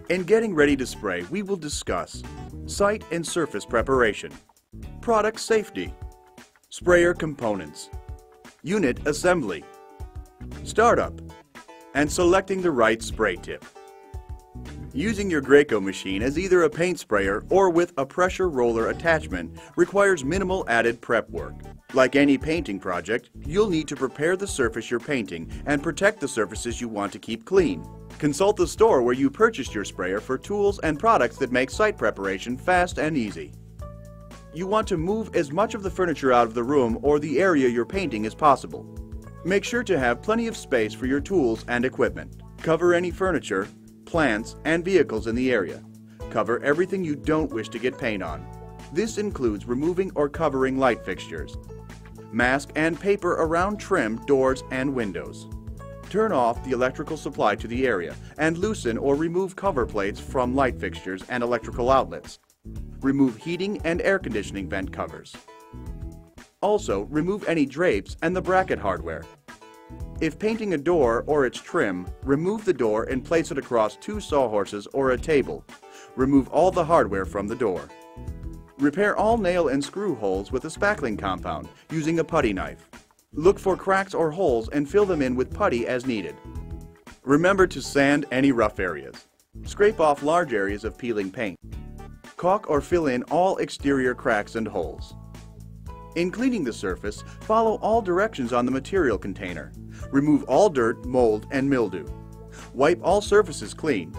In getting ready to spray, we will discuss site and surface preparation, product safety, sprayer components, unit assembly, startup, and selecting the right spray tip. Using your Graco machine as either a paint sprayer or with a pressure roller attachment requires minimal added prep work. Like any painting project, you'll need to prepare the surface you're painting and protect the surfaces you want to keep clean. Consult the store where you purchased your sprayer for tools and products that make site preparation fast and easy. You want to move as much of the furniture out of the room or the area you're painting as possible. Make sure to have plenty of space for your tools and equipment. Cover any furniture, plants, and vehicles in the area. Cover everything you don't wish to get paint on. This includes removing or covering light fixtures. Mask and paper around trim, doors, and windows. Turn off the electrical supply to the area and loosen or remove cover plates from light fixtures and electrical outlets. Remove heating and air conditioning vent covers. Also, remove any drapes and the bracket hardware. If painting a door or its trim, remove the door and place it across two sawhorses or a table. Remove all the hardware from the door. Repair all nail and screw holes with a spackling compound using a putty knife. Look for cracks or holes and fill them in with putty as needed. Remember to sand any rough areas. Scrape off large areas of peeling paint. Caulk or fill in all exterior cracks and holes. In cleaning the surface, follow all directions on the material container. Remove all dirt, mold, and mildew. Wipe all surfaces clean.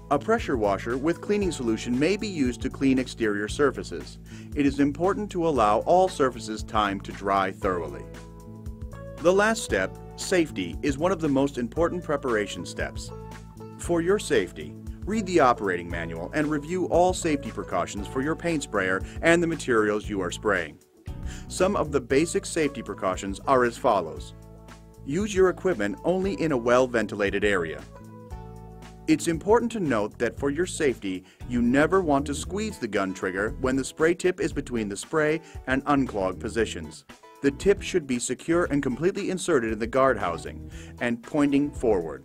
A pressure washer with cleaning solution may be used to clean exterior surfaces. It is important to allow all surfaces time to dry thoroughly. The last step, safety, is one of the most important preparation steps. For your safety, read the operating manual and review all safety precautions for your paint sprayer and the materials you are spraying. Some of the basic safety precautions are as follows. Use your equipment only in a well-ventilated area. It's important to note that for your safety, you never want to squeeze the gun trigger when the spray tip is between the spray and unclog positions. The tip should be secure and completely inserted in the guard housing and pointing forward.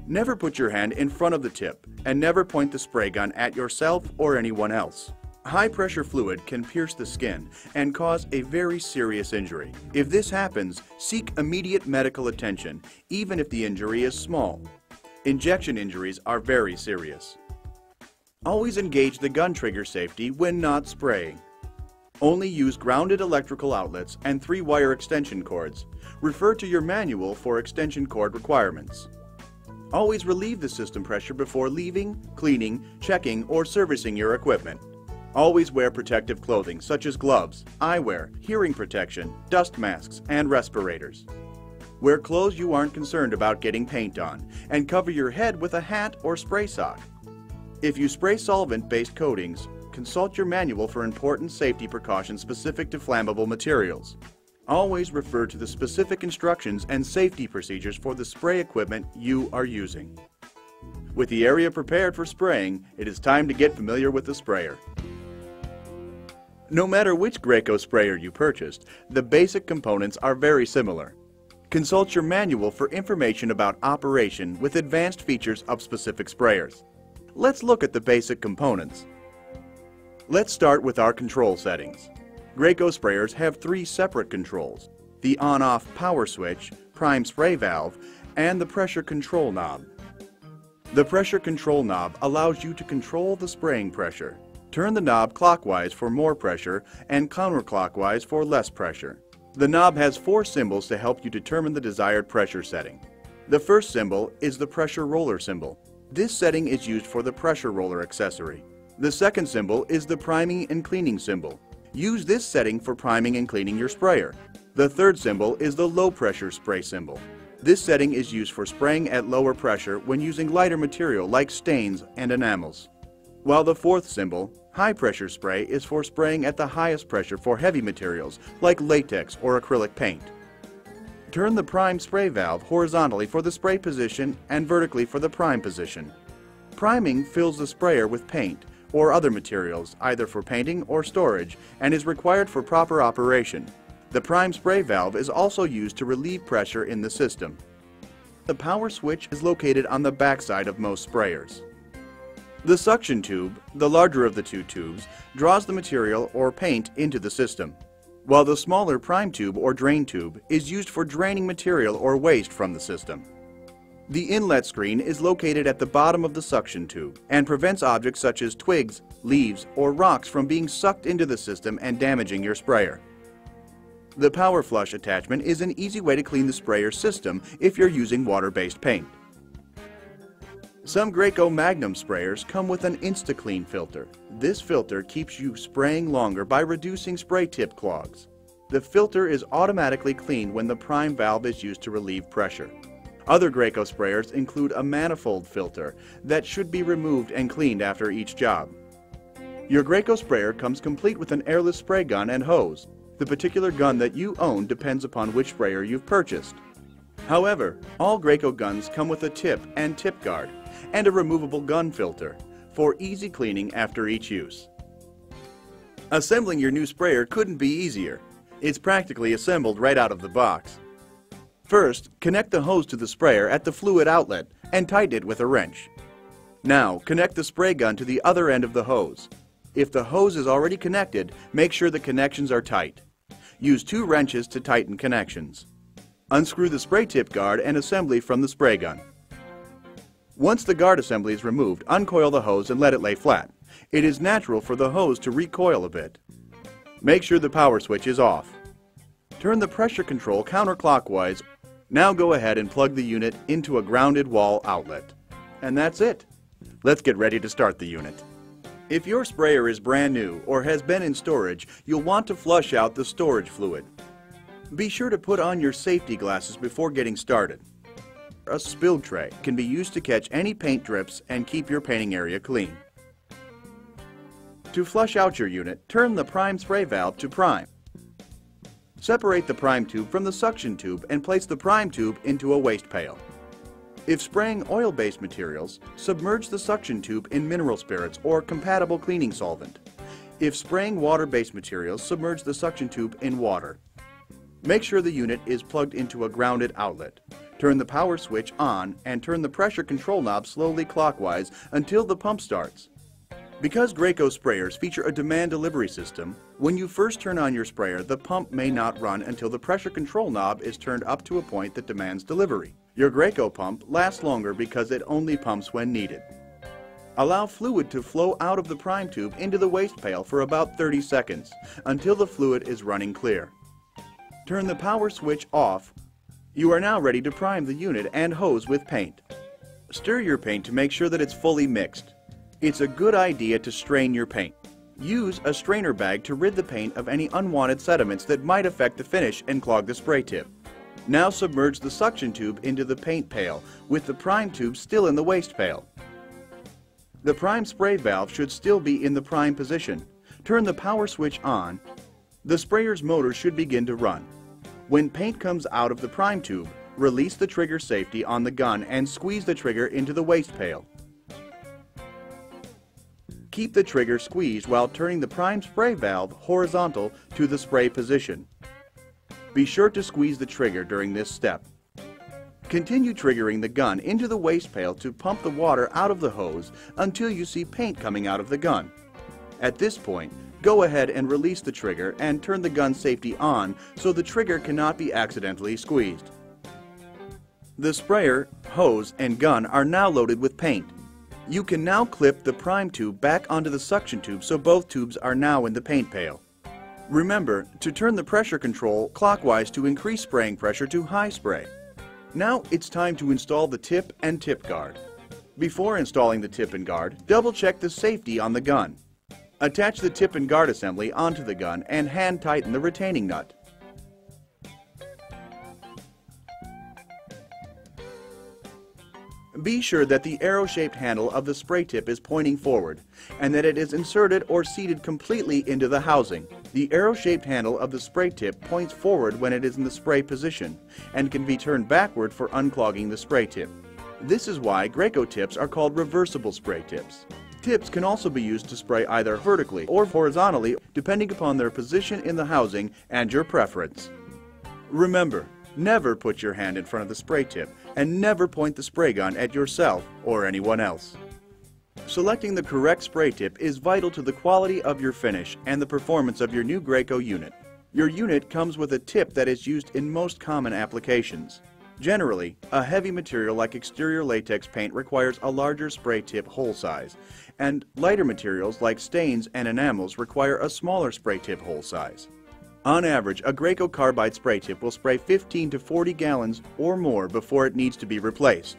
Never put your hand in front of the tip and never point the spray gun at yourself or anyone else. High-pressure fluid can pierce the skin and cause a very serious injury. If this happens, seek immediate medical attention, even if the injury is small. Injection injuries are very serious. Always engage the gun trigger safety when not spraying. Only use grounded electrical outlets and 3-wire extension cords. Refer to your manual for extension cord requirements. Always relieve the system pressure before leaving, cleaning, checking, or servicing your equipment. Always wear protective clothing such as gloves, eyewear, hearing protection, dust masks, and respirators. Wear clothes you aren't concerned about getting paint on, and cover your head with a hat or spray sock. If you spray solvent-based coatings, consult your manual for important safety precautions specific to flammable materials. Always refer to the specific instructions and safety procedures for the spray equipment you are using. With the area prepared for spraying, it is time to get familiar with the sprayer. No matter which Graco sprayer you purchased, the basic components are very similar. Consult your manual for information about operation with advanced features of specific sprayers. Let's look at the basic components. Let's start with our control settings. Graco sprayers have 3 separate controls: the on-off power switch, prime spray valve, and the pressure control knob. The pressure control knob allows you to control the spraying pressure. Turn the knob clockwise for more pressure and counterclockwise for less pressure. The knob has 4 symbols to help you determine the desired pressure setting. The first symbol is the pressure roller symbol. This setting is used for the pressure roller accessory. The second symbol is the priming and cleaning symbol. Use this setting for priming and cleaning your sprayer. The third symbol is the low pressure spray symbol. This setting is used for spraying at lower pressure when using lighter material like stains and enamels. While the fourth symbol, high pressure spray, is for spraying at the highest pressure for heavy materials like latex or acrylic paint. Turn the prime spray valve horizontally for the spray position and vertically for the prime position. Priming fills the sprayer with paint or other materials, either for painting or storage, and is required for proper operation. The prime spray valve is also used to relieve pressure in the system. The power switch is located on the backside of most sprayers. The suction tube, the larger of the two tubes, draws the material or paint into the system, while the smaller prime tube or drain tube is used for draining material or waste from the system. The inlet screen is located at the bottom of the suction tube and prevents objects such as twigs, leaves, or rocks from being sucked into the system and damaging your sprayer. The power flush attachment is an easy way to clean the sprayer system if you're using water-based paint. Some Graco Magnum sprayers come with an InstaClean filter. This filter keeps you spraying longer by reducing spray tip clogs. The filter is automatically cleaned when the prime valve is used to relieve pressure. Other Graco sprayers include a manifold filter that should be removed and cleaned after each job. Your Graco sprayer comes complete with an airless spray gun and hose. The particular gun that you own depends upon which sprayer you've purchased. However, all Graco guns come with a tip and tip guard and a removable gun filter for easy cleaning after each use. Assembling your new sprayer couldn't be easier. It's practically assembled right out of the box. First, connect the hose to the sprayer at the fluid outlet and tighten it with a wrench. Now, connect the spray gun to the other end of the hose. If the hose is already connected, make sure the connections are tight. Use 2 wrenches to tighten connections. Unscrew the spray tip guard and assembly from the spray gun. Once the guard assembly is removed, uncoil the hose and let it lay flat. It is natural for the hose to recoil a bit. Make sure the power switch is off. Turn the pressure control counterclockwise. Now go ahead and plug the unit into a grounded wall outlet. And that's it. Let's get ready to start the unit. If your sprayer is brand new or has been in storage, you'll want to flush out the storage fluid. Be sure to put on your safety glasses before getting started. A spill tray can be used to catch any paint drips and keep your painting area clean. To flush out your unit, turn the prime spray valve to prime. Separate the prime tube from the suction tube and place the prime tube into a waste pail. If spraying oil-based materials, submerge the suction tube in mineral spirits or compatible cleaning solvent. If spraying water-based materials, submerge the suction tube in water. Make sure the unit is plugged into a grounded outlet. Turn the power switch on and turn the pressure control knob slowly clockwise until the pump starts. Because Graco sprayers feature a demand delivery system, when you first turn on your sprayer, the pump may not run until the pressure control knob is turned up to a point that demands delivery. Your Graco pump lasts longer because it only pumps when needed. Allow fluid to flow out of the prime tube into the waste pail for about 30 seconds until the fluid is running clear. Turn the power switch off. You are now ready to prime the unit and hose with paint. Stir your paint to make sure that it's fully mixed. It's a good idea to strain your paint. Use a strainer bag to rid the paint of any unwanted sediments that might affect the finish and clog the spray tip. Now submerge the suction tube into the paint pail with the prime tube still in the waste pail. The prime spray valve should still be in the prime position. Turn the power switch on. The sprayer's motor should begin to run. When paint comes out of the prime tube, release the trigger safety on the gun and squeeze the trigger into the waste pail. Keep the trigger squeezed while turning the prime spray valve horizontal to the spray position. Be sure to squeeze the trigger during this step. Continue triggering the gun into the waste pail to pump the water out of the hose until you see paint coming out of the gun. At this point, go ahead and release the trigger and turn the gun safety on so the trigger cannot be accidentally squeezed. The sprayer, hose, and gun are now loaded with paint. You can now clip the prime tube back onto the suction tube so both tubes are now in the paint pail. Remember to turn the pressure control clockwise to increase spraying pressure to high spray. Now it's time to install the tip and tip guard. Before installing the tip and guard, double check the safety on the gun. Attach the tip and guard assembly onto the gun and hand tighten the retaining nut. Be sure that the arrow-shaped handle of the spray tip is pointing forward and that it is inserted or seated completely into the housing. The arrow-shaped handle of the spray tip points forward when it is in the spray position and can be turned backward for unclogging the spray tip. This is why Graco tips are called reversible spray tips. Tips can also be used to spray either vertically or horizontally depending upon their position in the housing and your preference. Remember, never put your hand in front of the spray tip and never point the spray gun at yourself or anyone else. Selecting the correct spray tip is vital to the quality of your finish and the performance of your new Graco unit. Your unit comes with a tip that is used in most common applications. Generally, a heavy material like exterior latex paint requires a larger spray tip hole size, and lighter materials like stains and enamels require a smaller spray tip hole size. On average, a Graco carbide spray tip will spray 15 to 40 gallons or more before it needs to be replaced.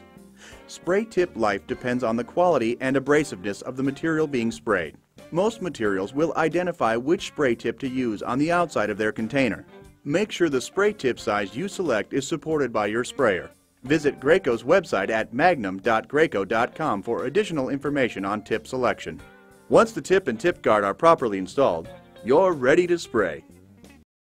Spray tip life depends on the quality and abrasiveness of the material being sprayed. Most materials will identify which spray tip to use on the outside of their container. Make sure the spray tip size you select is supported by your sprayer. Visit Graco's website at magnum.graco.com for additional information on tip selection. Once the tip and tip guard are properly installed, you're ready to spray.